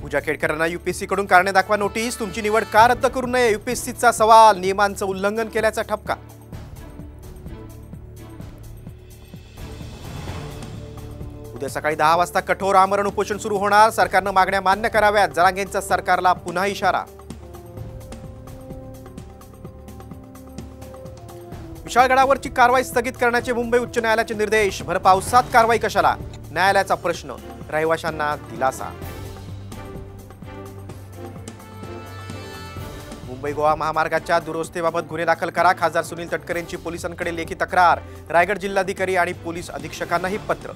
पूजा खेडकरांना UPSC कडून कारणे दाखवा नोटीस। तुमची निवड का रद्द करू नये यूपीएससीचा सवाल। नियमांचं उल्लंघन केल्याचा ठपका। उद्या सकाळी 10 वाजता कठोर आमरण उपोषण सुरू होणार। सरकारनं मागण्या मान्य कराव्यात। जरांगेंचा सरकारला पुन्हा इशारा। विशाळगडावरची कारवाई स्थगित करण्याचे मुंबई उच्च न्यायालयाचे निर्देश। भर पावसात कारवाई कशाला, न्यायालयाचा प्रश्न। रहिवाशांना दिलासा। मुंबई गोवा महामार्गाच्या दुरवस्थेबाबत गुन्हे दाखल करा। खासदार सुनील तटकरेंची पोलिसांकडे लेखी तक्रार। रायगड जिल्हाधिकारी आणि पोलीस अधीक्षकांनाही पत्र।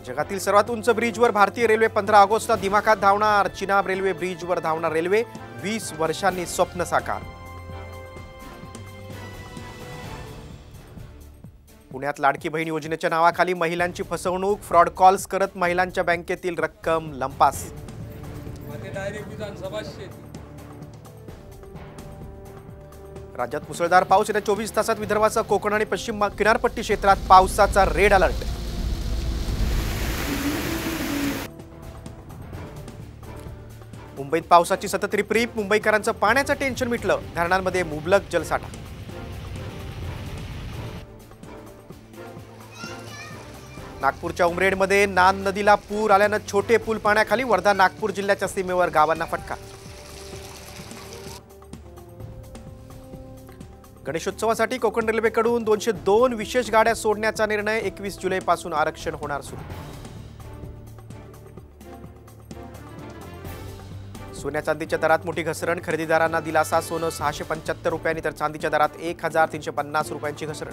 जगातील सर्वात उंच ब्रिजवर भारतीय रेल्वे 15 ऑगस्टला दिमाखात धावणार। चिनाब रेल्वे ब्रिजवर धावणार रेल्वे। 20 वर्षांनी स्वप्न साकार। पुण्यात लाडकी बहीण योजनेच्या नावाखाली महिलांची फसवणूक। फ्रॉड कॉल्स करत महिलांच्या बँकेतील रक्कम लंपास। राज्यात मुसळधार पाऊस। येत्या 24 तासात विदर्भासह कोकण आणि पश्चिम किनारपट्टी क्षेत्रात पावसाचा रेड अलर्ट। मुंबईत पावसाची सतत रिपरिप। मुंबईकरांचं पाण्याचं टेन्शन मिटलं। धरणांमध्ये मुबलक जलसाठा। नागपूरच्या उमरेडमध्ये नान नदीला पूर आल्यानं छोटे पूल पाण्याखाली। वर्धा नागपूर जिल्ह्याच्या सीमेवर गावांना फटका। गणेशोत्सवासाठी कोकण रेल्वेकडून 202 विशेष गाड्या सोडण्याचा निर्णय। 21 जुलैपासून आरक्षण होणार सुरू। सोन्या चांदीच्या दरात मोठी घसरण। खरेदीदारांना दिलासा। सोनं 675 रुपयांनी तर चांदीच्या दरात 1350 रुपयांची घसरण।